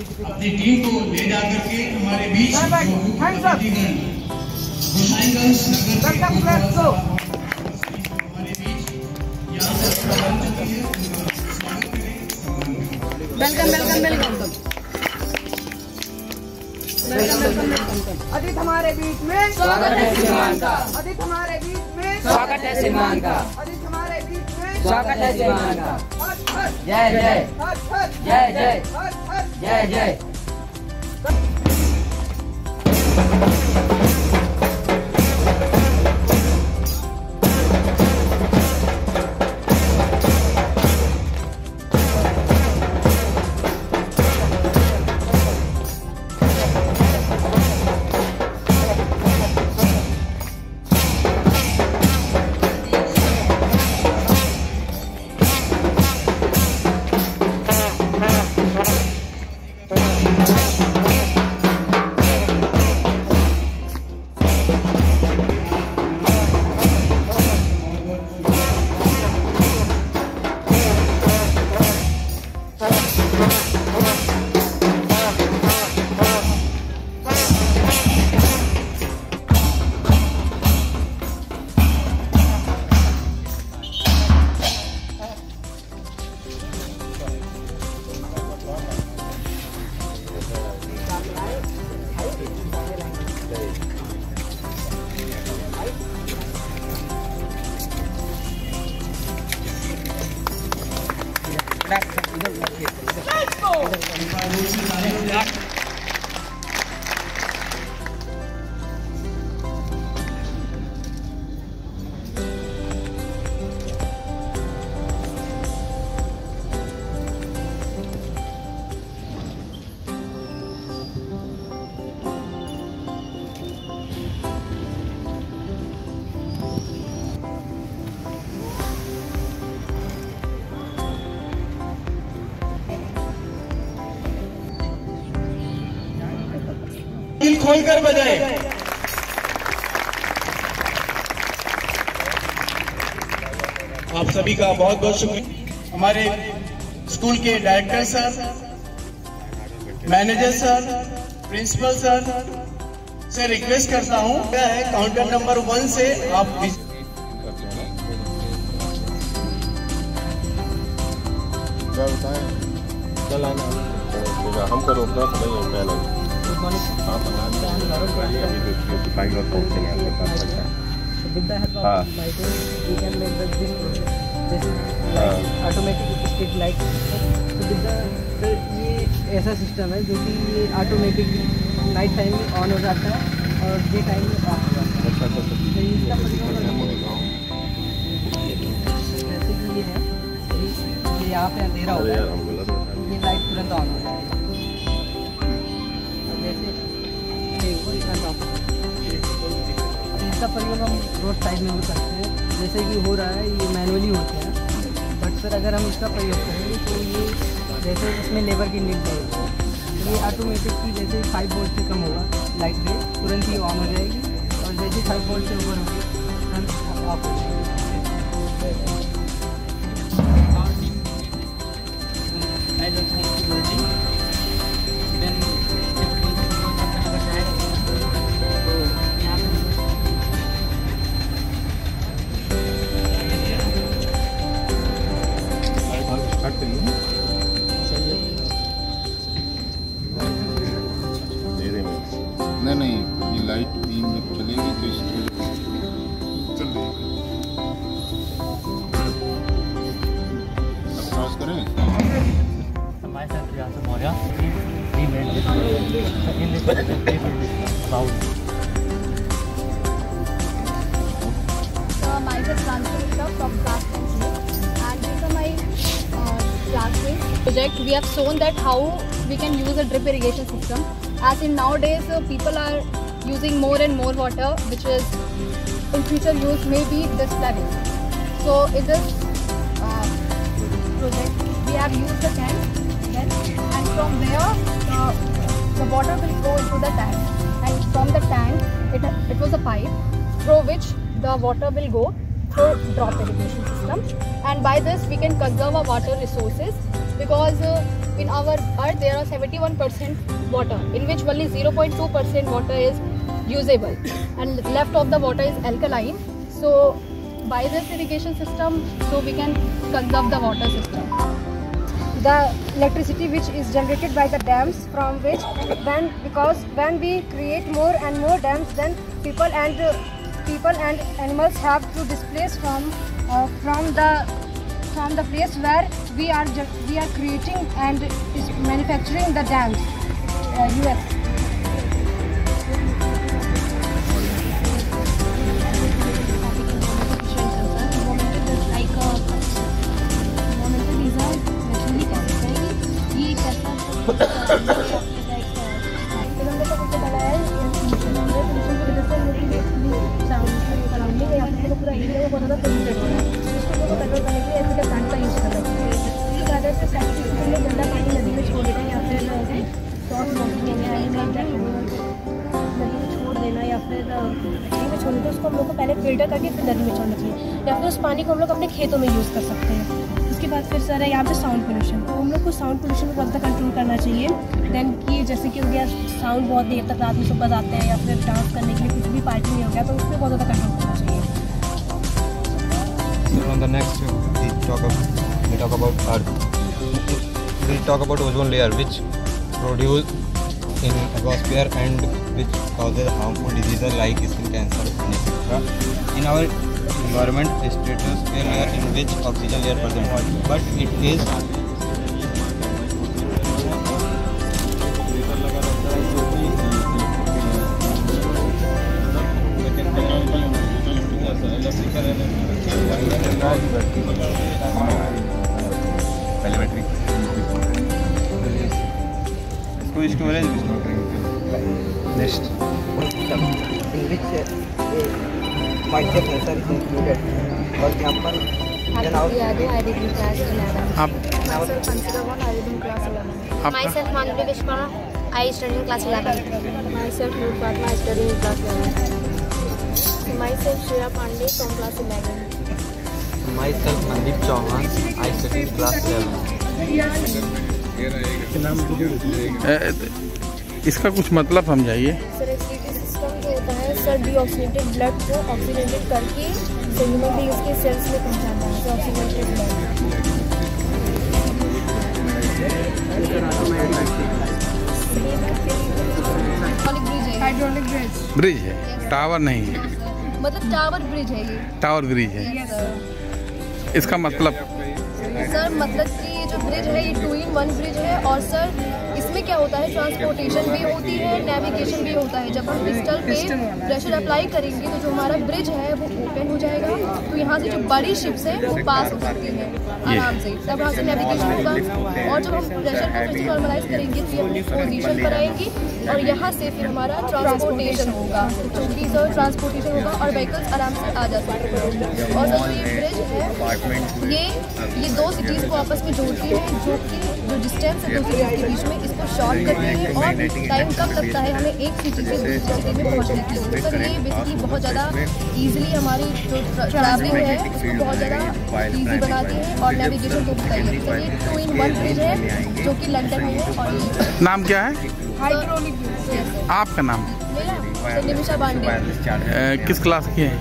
अपनी टीम को ले जाकर के हमारे बीच गोसाईगंज नगर के हमारे बीच यहाँ पर स्वागत करें। वेलकम। अदित हमारे बीच में स्वागत है श्रीमान का। अदित हमारे बीच में स्वागत है श्रीमान का। अदित हमारे बीच में स्वागत है श्रीमान का। जय जय जय जय जय जय। दिल खोलकर बजाए। आप सभी का बहुत बहुत शुक्रिया। हमारे स्कूल के director sir, manager sir, principal sir से रिक्वेस्ट करता हूं, क्या है काउंटर नंबर 1 से आप हम करो अपना पहले ऑटोमेटिक स्ट्रीट लाइट। ये ऐसा सिस्टम है जो कि ये ऑटोमेटिक नाइट टाइम में ऑन हो जाता है और डे टाइम में ऑफ हो जाता है। जैसे कि ये है, ये यहाँ पे अंधेरा होता है, ये लाइट तुरंत ऑन हो जाएगी। इसका प्रयोग हम रोड साइड में भी करते हैं, जैसे कि हो रहा है ये मैनुअली होते हैं, बट सर अगर हम इसका प्रयोग करेंगे तो ये जैसे इसमें लेबर की नीड नहीं होती, ये ऑटोमेटिक की जैसे 5 वोल्ट से कम होगा लाइट पे तुरंत ही ऑन हो जाएगी और जैसे 5 वोल्ट से ऊपर होगी तुरंत ऑफ हो जाएगी। नहीं, ये लाइट बीम में चलेगी तो इसको चल देगी। अब क्रॉस करें। हमारे साथ रियासत Maurya we made this in this about myself Francisca from class 10C, and these are my classmates. Project we have shown that how we can use a drip irrigation system, as in nowadays people are using more and more water, which is in future use may be this flooding. So in this project we have used the tank then, and from there the water will go into the tank, and from the tank it was a pipe through which the water will go through drop irrigation system, and by this we can conserve our water resources because in our earth there are 71% water, in which only 0.2% water is usable and left of the water is alkaline. So by this irrigation system, so we can conserve the water system. The electricity which is generated by the dams, from which because when we create more and more dams, then people and animals have to displace from the place where we are creating and is manufacturing the dams. US. उसको हम लोग को पहले filter करके फिर नदी में छोड़ना चाहिए, या फिर उस पानी को हम लोग अपने खेतों में यूज़ कर सकते हैं। उसके बाद फिर सर है यहाँ पे साउंड पोल्यूशन, तो हम लोग को साउंड पोल्यूशन को बहुत ज़्यादा कंट्रोल करना चाहिए। देन कि जैसे कि हो गया साउंड बहुत देर तक रात में सुबह जाते हैं, या फिर डांस करने के लिए कुछ भी पार्टी में हो गया, तो उस पर बहुत ज़्यादा कंट्रोल करना चाहिए। On the next we talk about Earth. We talk about ozone layer, which produce in atmosphere and which causes harmful diseases like skin cancer and etc. In our environment, a stratosphere layer in which oxygen layer present, but it is storage next in which micro sensor is included. For example, myself Manvi Vishwana, I study in class 11. Myself Noor Fatma, I study in class 11. Myself Shreya Pandey from class 11. Myself Mandeep Chauhan, I study in class 11. इसका कुछ मतलब समझाइए। Sir excretory system जो होता है sir deoxygenated blood को oxygenated करके human beings के सेल्स में पहुंचाता है। तो ऑक्सीनेटेड ब्लड हाइड्रोलिक ब्रिज है, टावर नहीं है, मतलब टावर ब्रिज है ये। टावर ब्रिज है। इसका मतलब सर मतलब कि ये जो ब्रिज है ये 2-in-1 ब्रिज है, और सर इसमें क्या होता है ट्रांसपोर्टेशन भी होती है, नेविगेशन भी होता है। जब हम पिस्टल पे प्रेशर अप्लाई करेंगे तो जो हमारा ब्रिज है वो ओपन हो जाएगा, तो यहाँ से जो बड़ी शिप्स है वो पास हो सकती है आराम से, तब वहाँ से नेविगेशन होगा। और जब हम प्रेशर को फिर से नॉर्मलाइज करेंगे तो ये पोजीशन पर आएंगी और यहाँ से फिर हमारा ट्रांसपोर्टेशन होगा, क्योंकि सर ट्रांसपोर्टेशन होगा और व्हीकल्स आराम से आ जा सकते हैं। और सर ये ब्रिज है ये दो सिटीज़ को आपस में जोड़ती है, जो कि जो डिस्टेंस है 2 सिटीज़ के बीच में इसको शॉर्ट करती है, और टाइम कम लगता है हमें एक सिटी से दूसरी सिटी में पहुंचने के लिए। सर ये बेसिकली बहुत ज़्यादा ईजिली हमारी जो ट्रैवलिंग है उसको बहुत ज़्यादा ईजी बनाती है, और नेविगेशन को बताइए। सर ये 2-in-1 ब्रिज है जो कि लंदन में है। और नाम क्या है? Hydraulic bridge. आपका नाम? मेरा निमिषा पांडे। किस क्लास की है?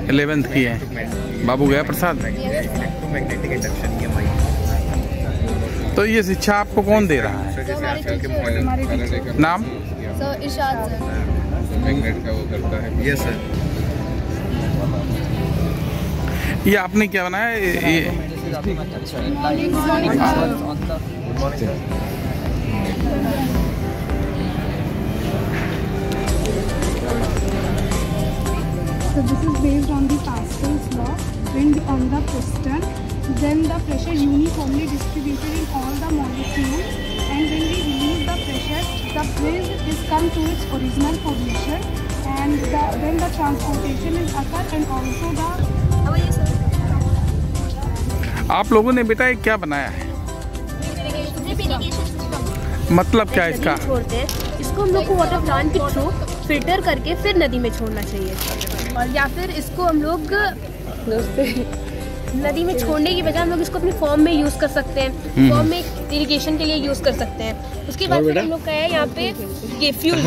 11th की है। बाबू गया प्रसाद। तो ये शिक्षा आपको कौन दे रहा है? नाम? सर इरशाद सर। मैग्नेट का वो करता है। Yes sir. ये आपने क्या बनाया? ये So this is based on the Pascal's law. When on the piston, then the pressure uniformly distributed in all the molecules, and when we release the pressure, the bridge is come to its original position, and then the transportation is occur, and also the आप लोगों ने बेटा ये क्या बनाया है? मतलब क्या इसका? छोड़ते हैं इसको हम लोग को वाटर प्लांट के थ्रू फिल्टर करके फिर नदी में छोड़ना चाहिए, और या फिर इसको हम लोग नदी में छोड़ने की बजाय हम लोग इसको अपनी फॉर्म में यूज़ कर सकते हैं, फॉर्म में इरिगेशन के लिए यूज़ कर सकते हैं। उसके बाद फिर हम लोग का है यहाँ पे ये फ्यूल,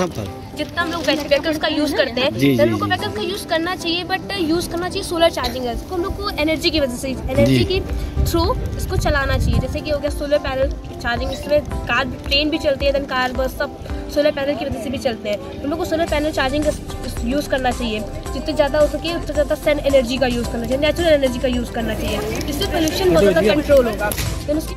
जितना हम लोग वैकल्स का यूज़ करते हैं तो हम लोग को वैकल्स का यूज़ करना चाहिए, बट यूज़ करना चाहिए सोलर चार्जिंग को हम लोग को एनर्जी की वजह से, एनर्जी की थ्रू इसको चलाना चाहिए। जैसे कि हो गया सोलर पैनल चार्जिंग, इसमें कार ट्रेन भी चलती है, देन कार बस सब सोलर पैनल की वजह से भी चलते हैं। हम लोग को सोलर पैनल चार्जिंग का यूज़ करना चाहिए, जितने ज़्यादा हो सके उतना ज़्यादा सन एनर्जी का यूज़ करना चाहिए, नेचुरल एनर्जी का यूज़ करना चाहिए, इससे पोल्यूशन बहुत ज़्यादा कंट्रोल होगा। देन उसकी